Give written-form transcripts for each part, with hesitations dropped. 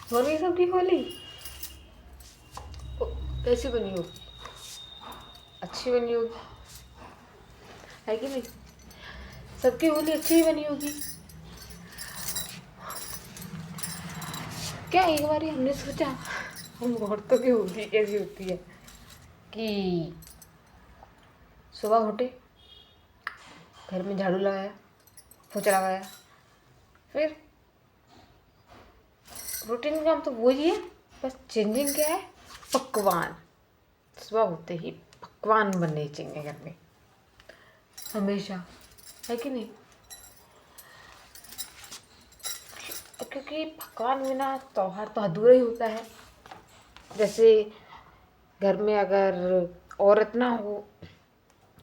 हो रही सबकी होली? कैसी बनी होगी? अच्छी बनी होगी, है कि नहीं? सबकी होली अच्छी ही बनी होगी। क्या एक बार हमने सोचा हम औरतों की होली कैसी होती है कि सुबह उठे, घर में झाड़ू लगाया, पोछा लगाया, फिर रूटीन काम तो वही है, बस चेंजिंग क्या है? पकवान। सुबह होते ही पकवान बनने चाहिए घर में हमेशा, है कि नहीं? क्योंकि पकवान बिना त्योहार तो अधूरा ही होता है। जैसे घर में अगर औरत ना हो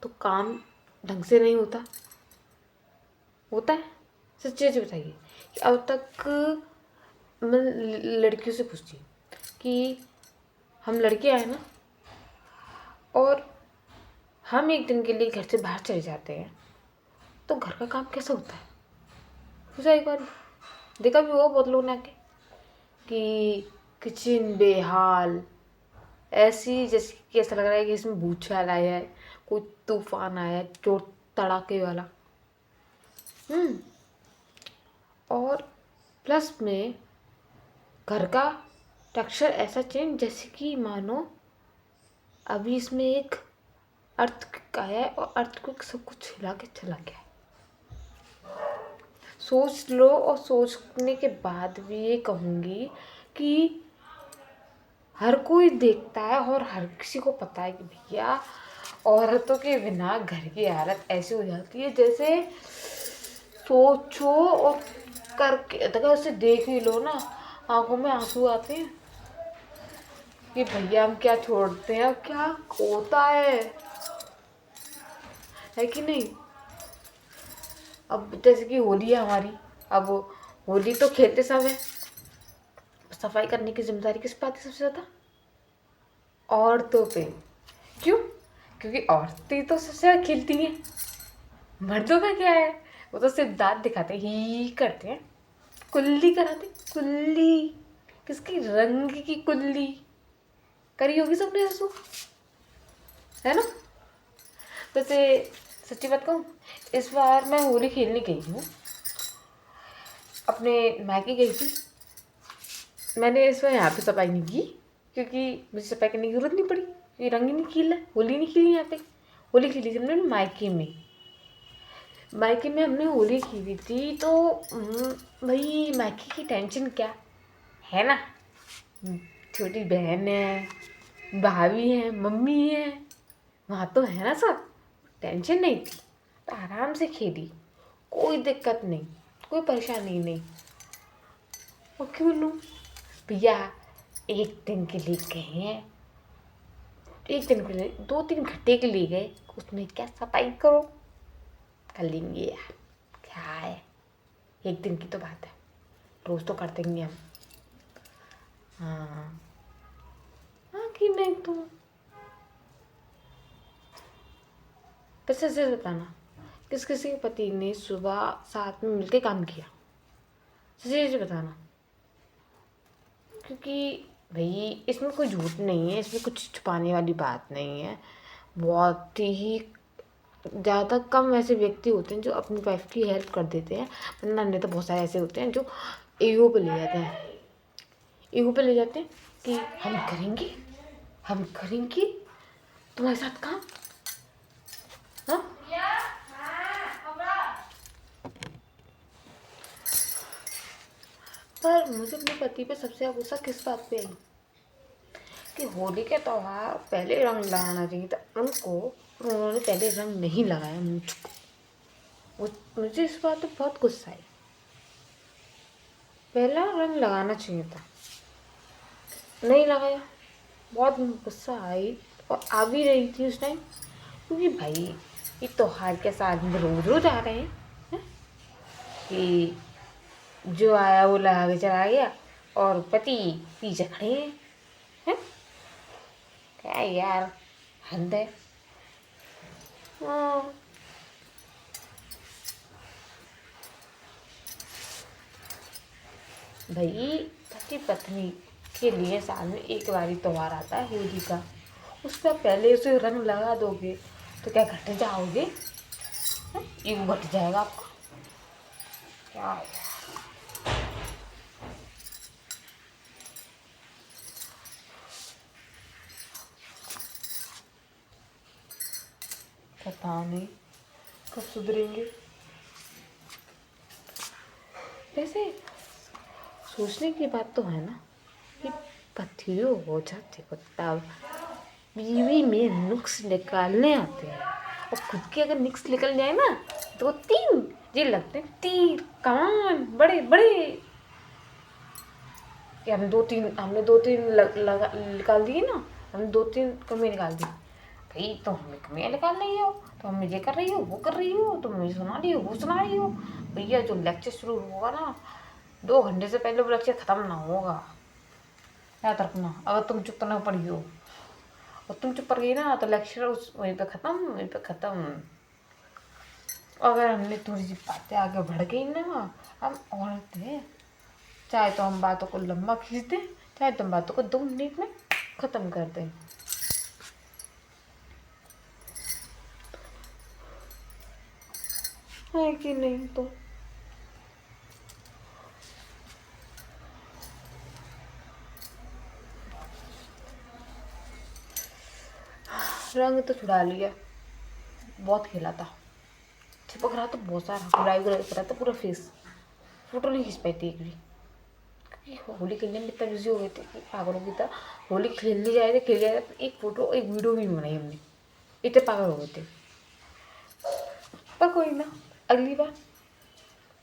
तो काम ढंग से नहीं होता होता है। सच्ची सच्ची बताइए कि अब तक मैं लड़कियों से पूछती हूँ कि हम लड़के आए ना, और हम एक दिन के लिए घर से बाहर चले जाते हैं तो घर का काम कैसा होता है? पूछा एक बार, देखा भी होगा बहुत लोगों ने आके कि किचन बेहाल, ऐसी जैसे कि ऐसा लग रहा है कि इसमें भूचाल आया है, कोई तूफान आया है, चोट तड़ाके वाला। और प्लस में घर का टेक्सचर ऐसा चेंज जैसे कि मानो अभी इसमें एक अर्थक्वेक आया है और अर्थक्वेक सब कुछ हिला के चला गया है। सोच लो, और सोचने के बाद भी ये कहूँगी कि हर कोई देखता है और हर किसी को पता है कि भैया औरतों के बिना घर की हालत ऐसी हो जाती है जैसे सोचो और करके अगर उसे देख ही लो ना, आंखों में आंसू आते हैं कि भैया हम क्या छोड़ते हैं, क्या होता है कि नहीं? अब जैसे कि होली है हमारी, अब होली तो खेलते सब है, सफाई करने की जिम्मेदारी किस पे आती है सबसे ज़्यादा? औरतों पे। क्यों? क्योंकि औरतें तो सबसे ज़्यादा खेलती हैं। मर्दों का क्या है? वो तो सिर्फ दांत दिखाते ही करते हैं, कुल्ली कराते, कुल्ली किसकी? रंग की कुल्ली करी होगी सबने ऐसो, है ना? वैसे सच्ची बात कहूँ, इस बार मैं होली खेलने गई हूँ, अपने मायके गई थी। मैंने इस बार यहाँ पे सफाई नहीं की क्योंकि मुझे सफाई करने की जरूरत नहीं पड़ी, क्योंकि रंग ही नहीं खिला, होली नहीं खिली यहाँ पे। होली खेली थी हमने मायके में। मायके में हमने होली खेली थी तो भाई मायके की टेंशन क्या है ना, छोटी बहन है, भाभी है, मम्मी है, वहाँ तो है ना सब, टेंशन नहीं थी, तो आराम से खेली, कोई दिक्कत नहीं, कोई परेशानी नहीं। और क्यों बोलूँ भैया, एक दिन के लिए गए हैं, एक दिन के लिए 2-3 घंटे के लिए गए, उसमें क्या सफाई करो, कर लेंगे यार, क्या है, एक दिन की तो बात है, रोज़ तो कर देंगे हम। हाँ हाँ कि नहीं तो कैसे से बताना, किस किसी के पति ने सुबह साथ में मिलके काम किया? सच्ची बताना, क्योंकि भाई इसमें कोई झूठ नहीं है, इसमें कुछ छुपाने वाली बात नहीं है। बहुत ही ज़्यादा कम ऐसे व्यक्ति होते हैं जो अपनी वाइफ की हेल्प कर देते हैं, वरना नहीं तो बहुत सारे ऐसे होते हैं जो ईगो पे ले जाते हैं, ईगो पे ले जाते हैं कि हम करेंगे तुम्हारे साथ काम। हाँ, पर मुझे अपने पति पे सबसे ज़्यादा गुस्सा किस बात पे आई कि होली के त्यौहार पहले रंग लगाना चाहिए था उनको, और उन्होंने पहले रंग नहीं लगाया मुझको। मुझे इस बात पे बहुत गुस्सा आई, पहला रंग लगाना चाहिए था, नहीं लगाया, बहुत गुस्सा आई। और आ भी रही थी उस टाइम, क्योंकि भाई ये त्योहार के साथ में रोज रोज आ रहे हैं कि जो आया वो लगा के चला गया और पति पीछे खड़े हैं। क्या यार, हद है। हाँ, भाई पति पत्नी के लिए साल में एक बार ही त्योहार आता है होली का, उस पर पहले उसे रंग लगा दोगे तो क्या घट जाओगे? ईगो घट जाएगा आपका क्या है? पता नहीं कब सुधरेंगे। वैसे सोचने की बात तो है ना कि पतियों हो जाते को तब बीवी में नुक्स निकालने आते हैं, और खुद के अगर नुक्स निकल जाए ना तो तीन ये लगते हैं तीर कमान बड़े बड़े कि हमने दो तीन लगा निकाल दिए ना, हमने 2-3 कमियाँ निकाल दी। भाई तो हमें कमियाँ निकाल रही हो, तो हमें ये कर रही हो वो कर रही हो, तुम मुझे सुना रही हो वो सुना रही हो। भैया जो लेक्चर शुरू होगा ना 2 घंटे से पहले वो लेक्चर ख़त्म ना होगा, याद रखना। अगर तुम चुप ना पड़ी हो और तुम चुप पड़ गई ना तो लेक्चर उस वहीं पे ख़त्म। अगर हमने थोड़ी सी बातें आगे बढ़ गई ना, हम औरत हैं, चाहे तो हम बातों को लंबा खींच दें, चाहे तो हम बातों को 2 मिनट में ख़त्म कर दें। है कि नहीं? तो रंग तो छुड़ा लिया, बहुत खेला था, चिपक रहा तो बहुत सारा, गुलाबी गुलाबी कर रहा था पूरा फेस, फोटो नहीं खींच पाई थी एक भी, क्योंकि होली खेलने में इतना बिजी हो गए थे कि पागलों की तरह होली खेल जाए तो एक फोटो एक वीडियो भी नहीं बनाई हमने, इतने पागल हो गए थे। पर कोई ना, अगली बार।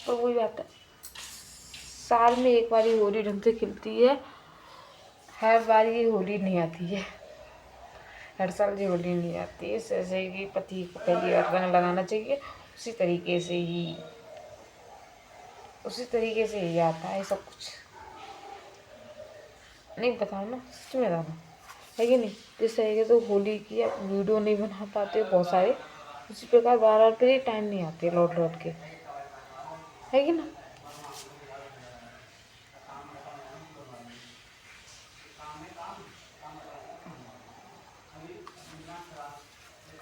पर वही बात है, साल में एक बार ही होली ढंग से खिलती है, हर बार ये होली नहीं आती है, हर साल ये होली नहीं आती है। जैसे कि पति को पहली बार रंग लगाना चाहिए, उसी तरीके से ही आता है सब कुछ। नहीं बताओ ना, सच में बताना है कि नहीं? जिस तरीके से होली की आप वीडियो नहीं बना पाते हो बहुत सारे, उसी प्रकार बार पे टाइम नहीं आती है लौट के, है कि ना?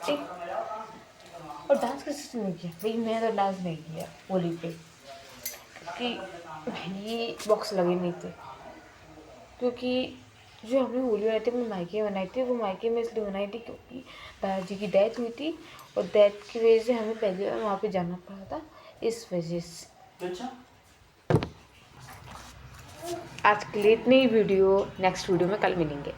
एक और डांस किसी ने किया? भाई मैं तो डांस नहीं किया होली पे, क्योंकि ये बॉक्स लगे नहीं थे, क्योंकि जो हमने होली बनाई थी अपने मायके में बनाई थी, वो मायके में इसलिए बनाई थी क्योंकि दादाजी की डेथ हुई थी, और डेथ की वजह से हमें पहले वहाँ पे जाना पड़ा था, इस वजह से। अच्छा, आज के लिए इतनी वीडियो, नेक्स्ट वीडियो में कल मिलेंगे।